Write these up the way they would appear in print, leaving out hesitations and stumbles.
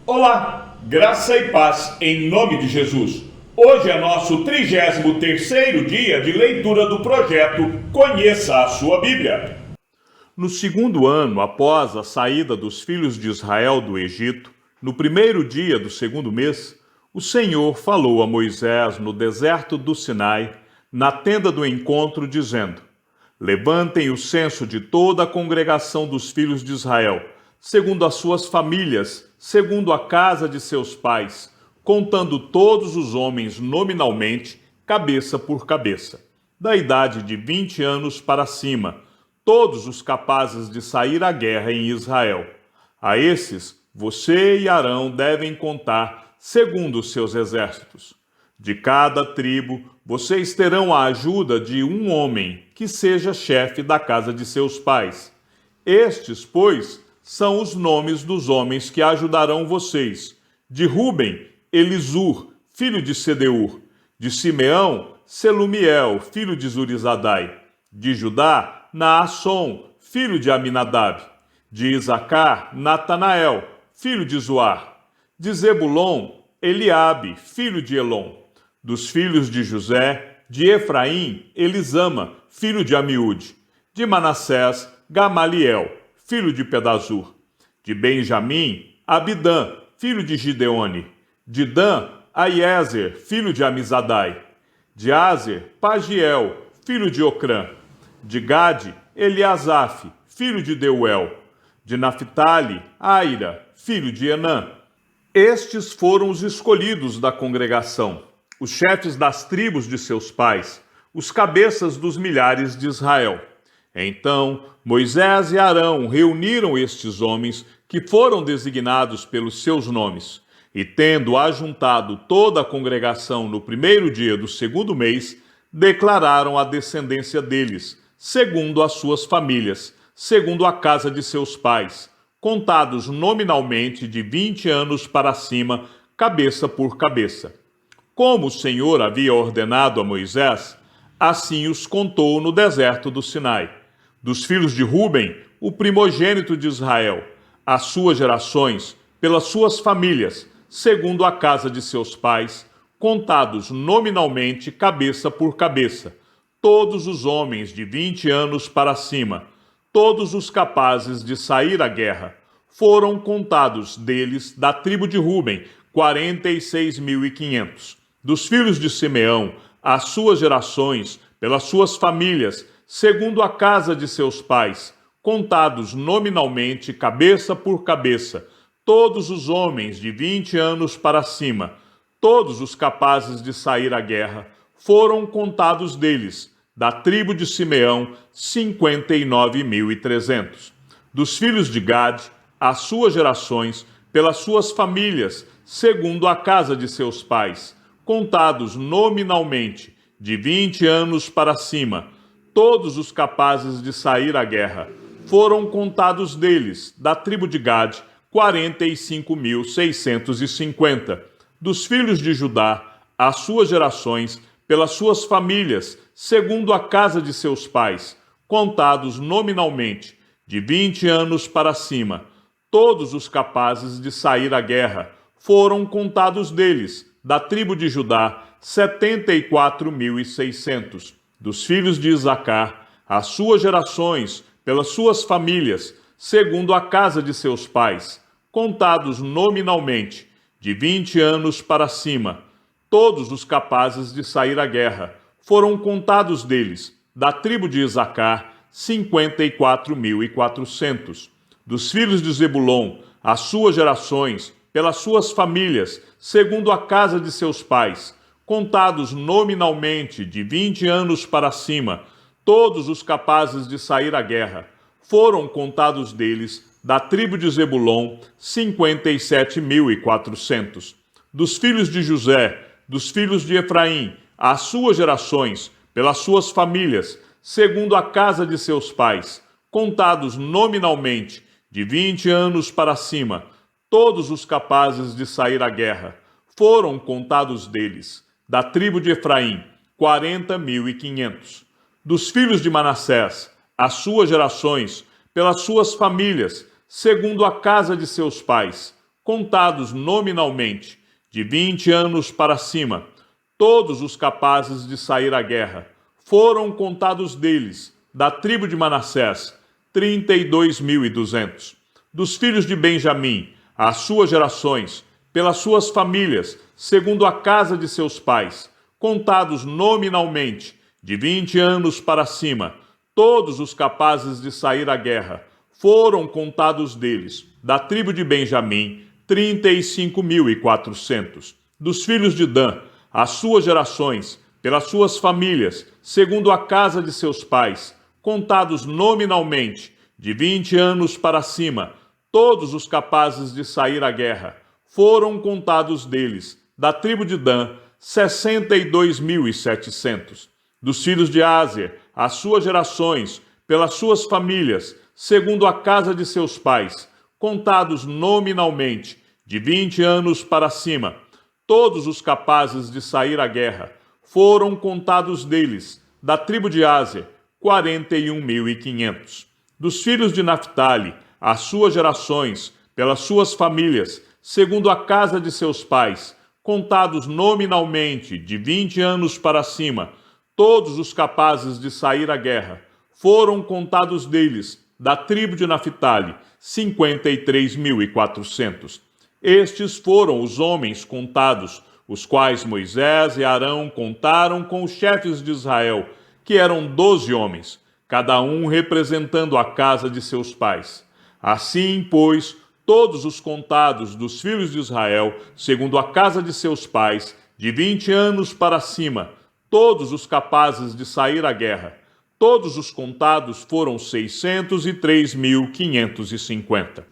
Olá, graça e paz em nome de Jesus. Hoje é nosso 33º dia de leitura do projeto Conheça a Sua Bíblia. No segundo ano após a saída dos filhos de Israel do Egito, no primeiro dia do segundo mês, o Senhor falou a Moisés no deserto do Sinai, na tenda do encontro, dizendo: Levantem o censo de toda a congregação dos filhos de Israel, segundo as suas famílias, segundo a casa de seus pais, contando todos os homens nominalmente, cabeça por cabeça, da idade de 20 anos para cima, todos os capazes de sair à guerra em Israel. A esses, você e Arão devem contar segundo os seus exércitos. De cada tribo, vocês terão a ajuda de um homem que seja chefe da casa de seus pais. Estes, pois, são os nomes dos homens que ajudarão vocês. De Ruben, Elisur, filho de Sedeur. De Simeão, Selumiel, filho de Zurizadai. De Judá, Naasson, filho de Aminadab. De Isacar, Natanael, filho de Zoar. De Zebulon, Eliabe, filho de Elon. Dos filhos de José, de Efraim, Elisama, filho de Amiúde. De Manassés, Gamaliel, filho de Pedazur. De Benjamim, Abidã, filho de Gideone. De Dan, Aiezer, filho de Amizadai. De Azer, Pagiel, filho de Ocrã. De Gade, Eliasaf, filho de Deuel. De Naphtali, Aira, filho de Enã. Estes foram os escolhidos da congregação, os chefes das tribos de seus pais, os cabeças dos milhares de Israel. Então Moisés e Arão reuniram estes homens que foram designados pelos seus nomes, e tendo ajuntado toda a congregação no primeiro dia do segundo mês, declararam a descendência deles, segundo as suas famílias, segundo a casa de seus pais, contados nominalmente de 20 anos para cima, cabeça por cabeça. Como o Senhor havia ordenado a Moisés, assim os contou no deserto do Sinai. Dos filhos de Ruben, o primogênito de Israel, as suas gerações, pelas suas famílias, segundo a casa de seus pais, contados nominalmente, cabeça por cabeça, todos os homens de 20 anos para cima, todos os capazes de sair à guerra. Foram contados deles, da tribo de Ruben, 46.500. Dos filhos de Simeão, as suas gerações, pelas suas famílias, segundo a casa de seus pais, contados nominalmente, cabeça por cabeça, todos os homens de 20 anos para cima, todos os capazes de sair à guerra, foram contados deles, da tribo de Simeão, 59.300. Dos filhos de Gade, as suas gerações, pelas suas famílias, segundo a casa de seus pais, contados nominalmente, de 20 anos para cima, todos os capazes de sair à guerra, foram contados deles, da tribo de Gade, 45.650. Dos filhos de Judá, as suas gerações, pelas suas famílias, segundo a casa de seus pais, contados nominalmente, de 20 anos para cima, todos os capazes de sair à guerra, foram contados deles, da tribo de Judá, 74.600. Dos filhos de Isacar, as suas gerações, pelas suas famílias, segundo a casa de seus pais, contados nominalmente, de 20 anos para cima, todos os capazes de sair à guerra, foram contados deles, da tribo de Isacar, 54.400. Dos filhos de Zebulon, as suas gerações, pelas suas famílias, segundo a casa de seus pais, contados nominalmente, de 20 anos para cima, todos os capazes de sair à guerra, foram contados deles, da tribo de Zebulon, 57.400. Dos filhos de José, dos filhos de Efraim, as suas gerações, pelas suas famílias, segundo a casa de seus pais, contados nominalmente, de 20 anos para cima, todos os capazes de sair à guerra, foram contados deles, da tribo de Efraim, 40.500. Dos filhos de Manassés, as suas gerações, pelas suas famílias, segundo a casa de seus pais, contados nominalmente, de 20 anos para cima, todos os capazes de sair à guerra. Foram contados deles, da tribo de Manassés, 32.200. Dos filhos de Benjamim, as suas gerações, pelas suas famílias, segundo a casa de seus pais, contados nominalmente, de 20 anos para cima, todos os capazes de sair à guerra. Foram contados deles, da tribo de Benjamim, 35.400. Dos filhos de Dan, as suas gerações, pelas suas famílias, segundo a casa de seus pais, contados nominalmente, de 20 anos para cima, todos os capazes de sair à guerra. Foram contados deles, da tribo de Dan, 62.700. Dos filhos de Aser, as suas gerações, pelas suas famílias, segundo a casa de seus pais, contados nominalmente, de 20 anos para cima, todos os capazes de sair à guerra. Foram contados deles, da tribo de Aser, 41.500. Dos filhos de Naphtali, as suas gerações, pelas suas famílias, segundo a casa de seus pais, contados nominalmente, de 20 anos para cima, todos os capazes de sair à guerra. Foram contados deles, da tribo de Naphtali, 53.400. Estes foram os homens contados, os quais Moisés e Arão contaram com os chefes de Israel, que eram 12 homens, cada um representando a casa de seus pais. Assim, pois, todos os contados dos filhos de Israel, segundo a casa de seus pais, de 20 anos para cima, todos os capazes de sair à guerra, todos os contados foram 603.550.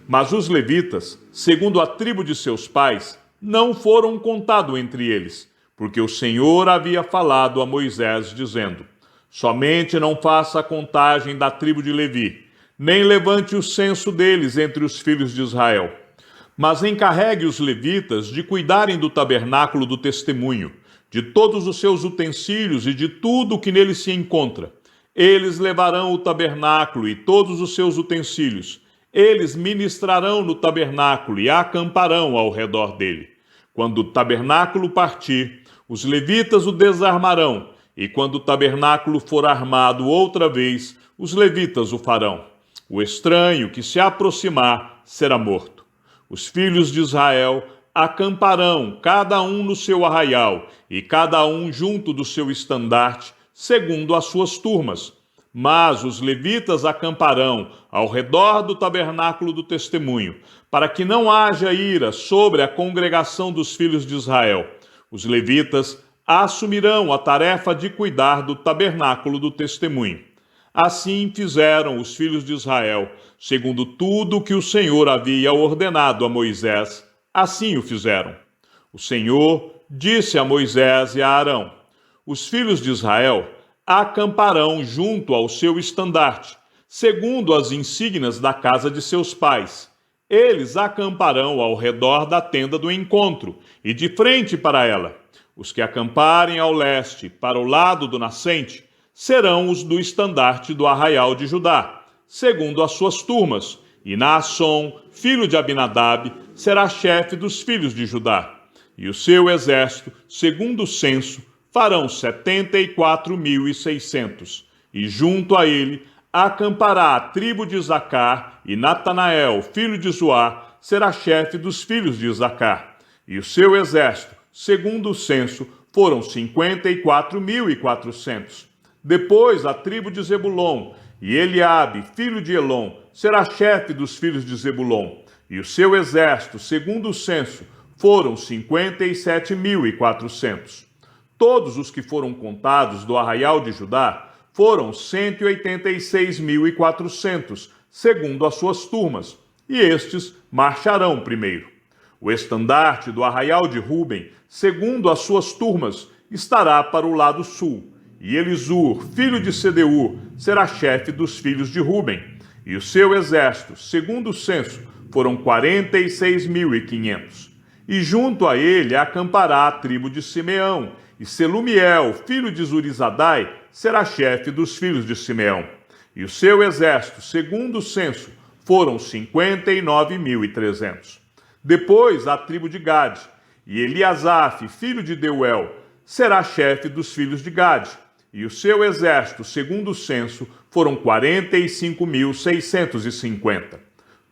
Mas os levitas, segundo a tribo de seus pais, não foram contados entre eles, porque o Senhor havia falado a Moisés, dizendo: somente não faça a contagem da tribo de Levi, nem levante o censo deles entre os filhos de Israel. Mas encarregue os levitas de cuidarem do tabernáculo do testemunho, de todos os seus utensílios e de tudo o que nele se encontra. Eles levarão o tabernáculo e todos os seus utensílios. Eles ministrarão no tabernáculo e acamparão ao redor dele. Quando o tabernáculo partir, os levitas o desarmarão, e quando o tabernáculo for armado outra vez, os levitas o farão. O estranho que se aproximar será morto. Os filhos de Israel acamparão, cada um no seu arraial, e cada um junto do seu estandarte, segundo as suas turmas. Mas os levitas acamparão ao redor do tabernáculo do testemunho, para que não haja ira sobre a congregação dos filhos de Israel. Os levitas assumirão a tarefa de cuidar do tabernáculo do testemunho. Assim fizeram os filhos de Israel, segundo tudo que o Senhor havia ordenado a Moisés, assim o fizeram. O Senhor disse a Moisés e a Arão: os filhos de Israel acamparão junto ao seu estandarte, segundo as insígnias da casa de seus pais. Eles acamparão ao redor da tenda do encontro e de frente para ela. Os que acamparem ao leste, para o lado do nascente, serão os do estandarte do arraial de Judá, segundo as suas turmas, e Naasson, filho de Abinadab, será chefe dos filhos de Judá. E o seu exército, segundo o censo, farão 74.600, e junto a ele acampará a tribo de Isacar, e Natanael, filho de Zoar, será chefe dos filhos de Isacar. E o seu exército, segundo o censo, foram 54.400. Depois a tribo de Zebulon, e Eliabe, filho de Elon, será chefe dos filhos de Zebulon. E o seu exército, segundo o censo, foram 57.400. Todos os que foram contados do arraial de Judá foram 186.400, segundo as suas turmas, e estes marcharão primeiro. O estandarte do arraial de Ruben, segundo as suas turmas, estará para o lado sul, e Elisur, filho de Sedeur, será chefe dos filhos de Ruben, e o seu exército, segundo o censo, foram 46.500. E junto a ele acampará a tribo de Simeão, e Selumiel, filho de Zurizadai, será chefe dos filhos de Simeão. E o seu exército, segundo o censo, foram 59.300. Depois a tribo de Gade, e Eliasaf, filho de Deuel, será chefe dos filhos de Gade, e o seu exército, segundo o censo, foram 45.650.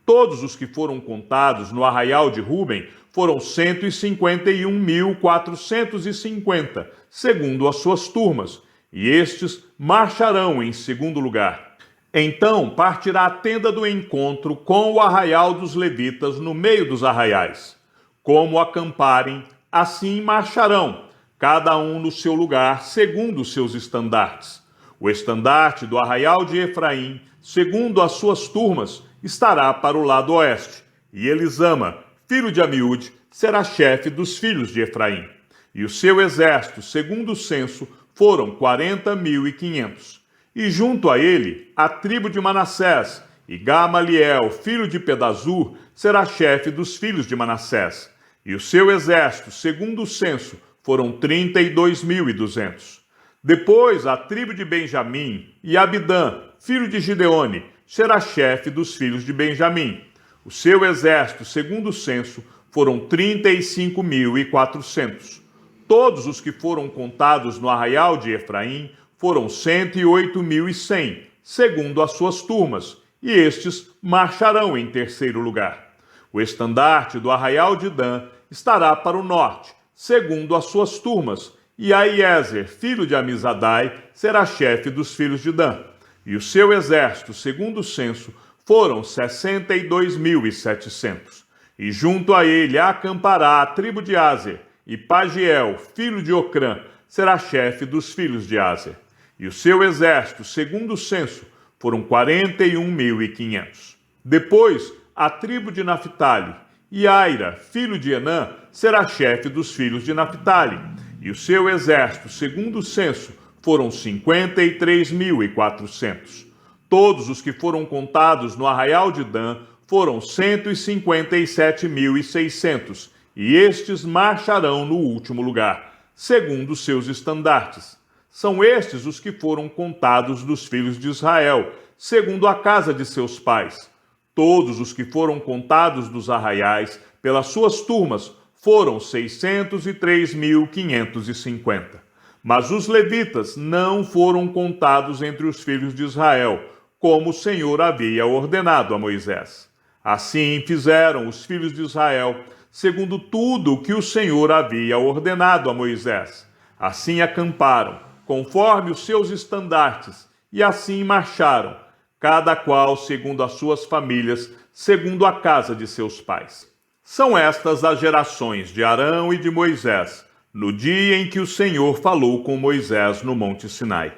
Todos os que foram contados no arraial de Ruben foram 151.450, segundo as suas turmas, e estes marcharão em segundo lugar. Então partirá a tenda do encontro com o arraial dos levitas no meio dos arraiais. Como acamparem, assim marcharão, cada um no seu lugar, segundo os seus estandartes. O estandarte do arraial de Efraim, segundo as suas turmas, estará para o lado oeste, e Elisama, filho de Amiúde, será chefe dos filhos de Efraim. E o seu exército, segundo o censo, foram 40.500. E junto a ele, a tribo de Manassés, e Gamaliel, filho de Pedazur, será chefe dos filhos de Manassés. E o seu exército, segundo o censo, foram 32.200. Depois, a tribo de Benjamim, e Abidã, filho de Gideone, será chefe dos filhos de Benjamim. O seu exército, segundo o censo, foram 35.400. Todos os que foram contados no arraial de Efraim foram 108.100, segundo as suas turmas, e estes marcharão em terceiro lugar. O estandarte do arraial de Dan estará para o norte, segundo as suas turmas, e Aiezer, filho de Amizadai, será chefe dos filhos de Dan. E o seu exército, segundo o censo, foram 62.700. E junto a ele acampará a tribo de Aser, e Pagiel, filho de Ocrã, será chefe dos filhos de Aser. E o seu exército, segundo o censo, foram 41.500. Depois, a tribo de Naphtali, e Aira, filho de Enã, será chefe dos filhos de Naphtali. E o seu exército, segundo o censo, foram 53.400. Todos os que foram contados no arraial de Dan foram 157.600, e estes marcharão no último lugar, segundo os seus estandartes. São estes os que foram contados dos filhos de Israel, segundo a casa de seus pais. Todos os que foram contados dos arraiais, pelas suas turmas, foram 603.550. Mas os levitas não foram contados entre os filhos de Israel, como o Senhor havia ordenado a Moisés. Assim fizeram os filhos de Israel, segundo tudo o que o Senhor havia ordenado a Moisés. Assim acamparam, conforme os seus estandartes, e assim marcharam, cada qual segundo as suas famílias, segundo a casa de seus pais. São estas as gerações de Arão e de Moisés, no dia em que o Senhor falou com Moisés no Monte Sinai.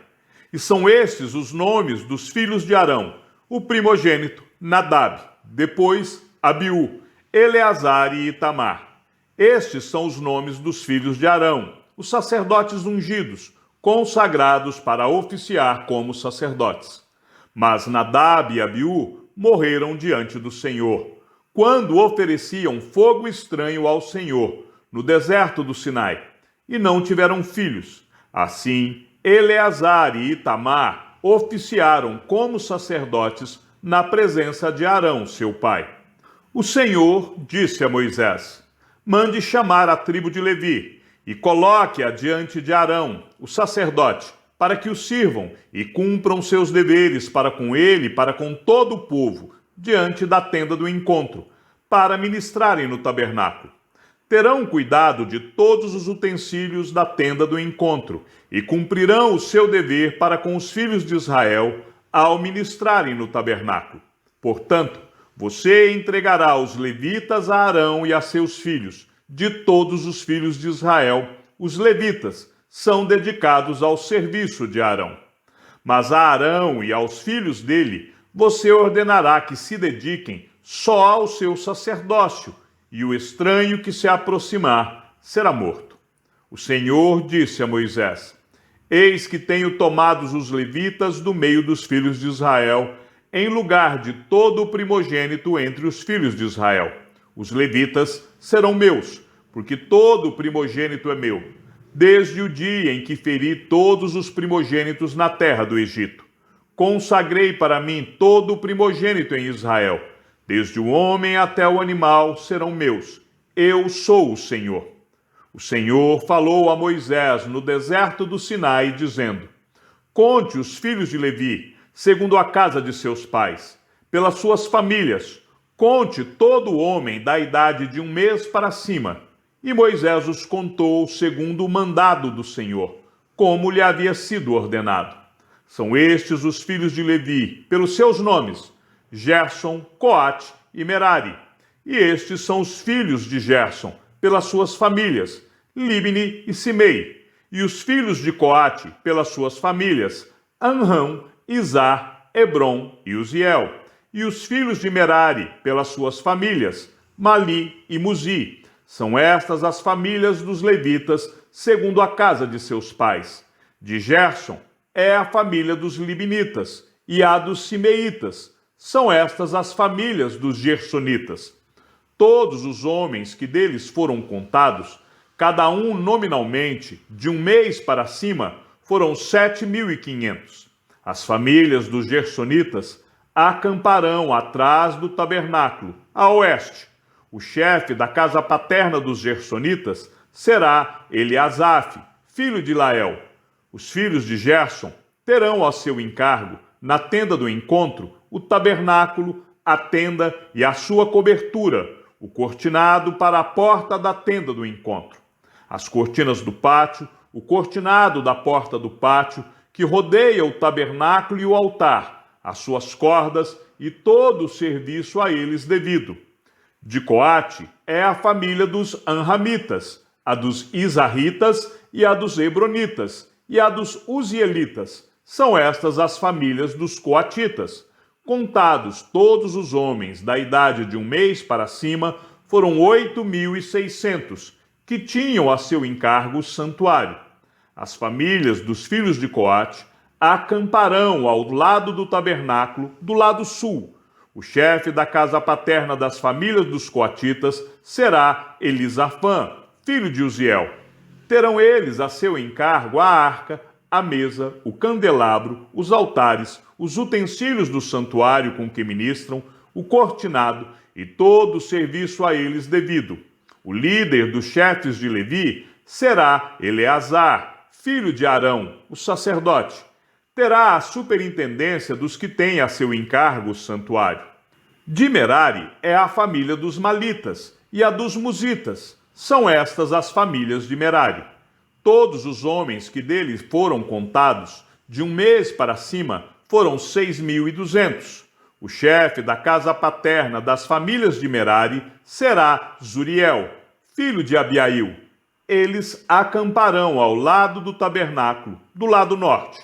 E são estes os nomes dos filhos de Arão: o primogênito, Nadab, depois Abiú, Eleazar e Itamar. Estes são os nomes dos filhos de Arão, os sacerdotes ungidos, consagrados para oficiar como sacerdotes. Mas Nadab e Abiú morreram diante do Senhor, quando ofereciam fogo estranho ao Senhor, no deserto do Sinai, e não tiveram filhos. Assim, Eleazar e Itamar oficiaram como sacerdotes na presença de Arão, seu pai. O Senhor disse a Moisés: mande chamar a tribo de Levi, e coloque-a diante de Arão, o sacerdote, para que o sirvam e cumpram seus deveres para com ele e para com todo o povo, diante da tenda do encontro, para ministrarem no tabernáculo. Terão cuidado de todos os utensílios da tenda do encontro e cumprirão o seu dever para com os filhos de Israel ao ministrarem no tabernáculo. Portanto, você entregará os levitas a Arão e a seus filhos. De todos os filhos de Israel, os levitas são dedicados ao serviço de Arão. Mas a Arão e aos filhos dele, você ordenará que se dediquem só ao seu sacerdócio, e o estranho que se aproximar será morto. O Senhor disse a Moisés: eis que tenho tomado os levitas do meio dos filhos de Israel, em lugar de todo o primogênito entre os filhos de Israel. Os levitas serão meus, porque todo o primogênito é meu, desde o dia em que feri todos os primogênitos na terra do Egito. Consagrei para mim todo o primogênito em Israel, Desde o homem até o animal serão meus. Eu sou o Senhor. O Senhor falou a Moisés no deserto do Sinai, dizendo: Conte os filhos de Levi, segundo a casa de seus pais, pelas suas famílias. Conte todo homem da idade de 1 mês para cima. E Moisés os contou segundo o mandado do Senhor, como lhe havia sido ordenado. São estes os filhos de Levi, pelos seus nomes: Gerson, Coate e Merari. E estes são os filhos de Gerson, pelas suas famílias: Libni e Simei. E os filhos de Coate, pelas suas famílias: Anrão, Izar, Hebron e Uziel. E os filhos de Merari, pelas suas famílias: Mali e Muzi. São estas as famílias dos levitas, segundo a casa de seus pais. De Gerson é a família dos libinitas, e a dos simeitas. São estas as famílias dos gersonitas. Todos os homens que deles foram contados, cada um nominalmente, de 1 mês para cima, foram 7.500. As famílias dos gersonitas acamparão atrás do tabernáculo, a oeste. O chefe da casa paterna dos gersonitas será Eliasaf, filho de Lael. Os filhos de Gerson terão a seu encargo, na tenda do encontro, o tabernáculo, a tenda e a sua cobertura, o cortinado para a porta da tenda do encontro, as cortinas do pátio, o cortinado da porta do pátio, que rodeia o tabernáculo e o altar, as suas cordas e todo o serviço a eles devido. De Coate é a família dos Anramitas, a dos Izarritas e a dos Hebronitas, e a dos Uzielitas. São estas as famílias dos Coatitas. Contados todos os homens da idade de 1 mês para cima, foram 8.600, que tinham a seu encargo o santuário. As famílias dos filhos de Coate acamparão ao lado do tabernáculo, do lado sul. O chefe da casa paterna das famílias dos coatitas será Elisafã, filho de Uziel. Terão eles a seu encargo a arca, a mesa, o candelabro, os altares, os utensílios do santuário com que ministram, o cortinado e todo o serviço a eles devido. O líder dos chefes de Levi será Eleazar, filho de Arão, o sacerdote. Terá a superintendência dos que têm a seu encargo o santuário. De Merari é a família dos Malitas e a dos Musitas. São estas as famílias de Merari. Todos os homens que deles foram contados, de 1 mês para cima, foram 6.200. O chefe da casa paterna das famílias de Merari será Zuriel, filho de Abiail. Eles acamparão ao lado do tabernáculo, do lado norte.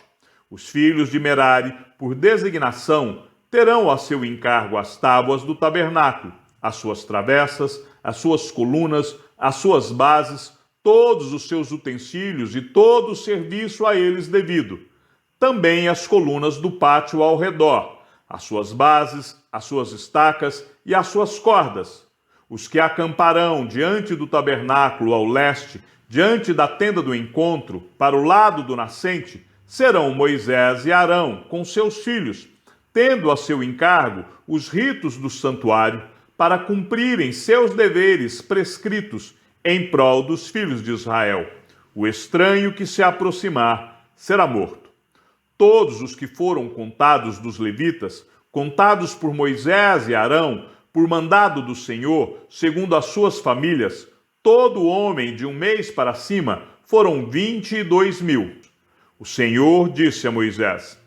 Os filhos de Merari, por designação, terão a seu encargo as tábuas do tabernáculo, as suas travessas, as suas colunas, as suas bases, todos os seus utensílios e todo o serviço a eles devido. Também as colunas do pátio ao redor, as suas bases, as suas estacas e as suas cordas. Os que acamparão diante do tabernáculo ao leste, diante da tenda do encontro, para o lado do nascente, serão Moisés e Arão, com seus filhos, tendo a seu encargo os ritos do santuário, para cumprirem seus deveres prescritos em prol dos filhos de Israel. O estranho que se aproximar será morto. Todos os que foram contados dos levitas, contados por Moisés e Arão, por mandado do Senhor, segundo as suas famílias, todo homem de 1 mês para cima, foram 22.000. O Senhor disse a Moisés: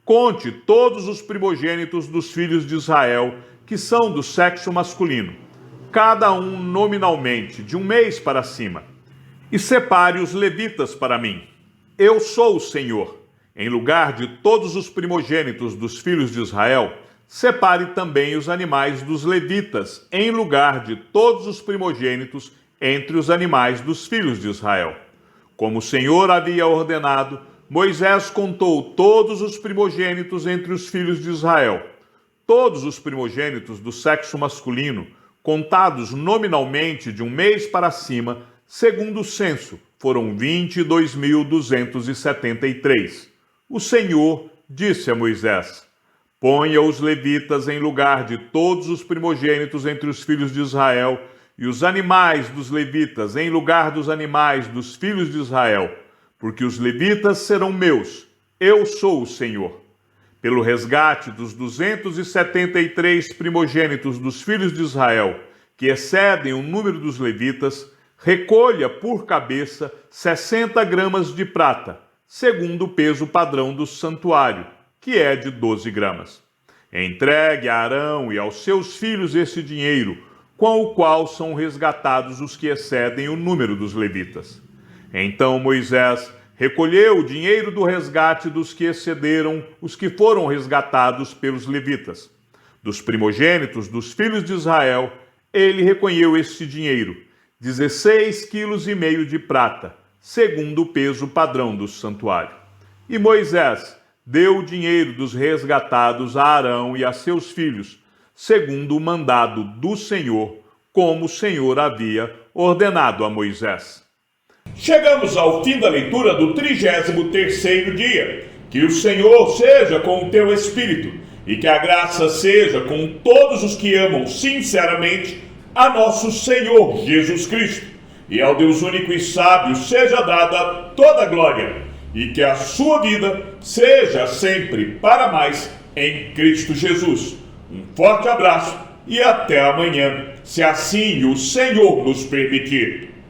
Conte todos os primogênitos dos filhos de Israel, que são do sexo masculino, cada um nominalmente, de 1 mês para cima, e separe os levitas para mim. Eu sou o Senhor. Em lugar de todos os primogênitos dos filhos de Israel, separe também os animais dos levitas, em lugar de todos os primogênitos entre os animais dos filhos de Israel. Como o Senhor havia ordenado, Moisés contou todos os primogênitos entre os filhos de Israel. Todos os primogênitos do sexo masculino, contados nominalmente de 1 mês para cima, segundo o censo, foram 22.273. O Senhor disse a Moisés: Ponha os levitas em lugar de todos os primogênitos entre os filhos de Israel, e os animais dos levitas em lugar dos animais dos filhos de Israel, porque os levitas serão meus. Eu sou o Senhor. Pelo resgate dos 273 primogênitos dos filhos de Israel, que excedem o número dos levitas, recolha por cabeça 60 gramas de prata, segundo o peso padrão do santuário, que é de 12 gramas. Entregue a Arão e aos seus filhos esse dinheiro, com o qual são resgatados os que excedem o número dos levitas. Então Moisés recolheu o dinheiro do resgate dos que excederam os que foram resgatados pelos levitas. Dos primogênitos dos filhos de Israel, ele recolheu este dinheiro, 16,5 quilos de prata, segundo o peso padrão do santuário. E Moisés deu o dinheiro dos resgatados a Arão e a seus filhos, segundo o mandado do Senhor, como o Senhor havia ordenado a Moisés. Chegamos ao fim da leitura do 33º dia. Que o Senhor seja com o teu espírito e que a graça seja com todos os que amam sinceramente a nosso Senhor Jesus Cristo. E ao Deus único e sábio seja dada toda a glória, e que a sua vida seja sempre para mais em Cristo Jesus. Um forte abraço e até amanhã, se assim o Senhor nos permitir.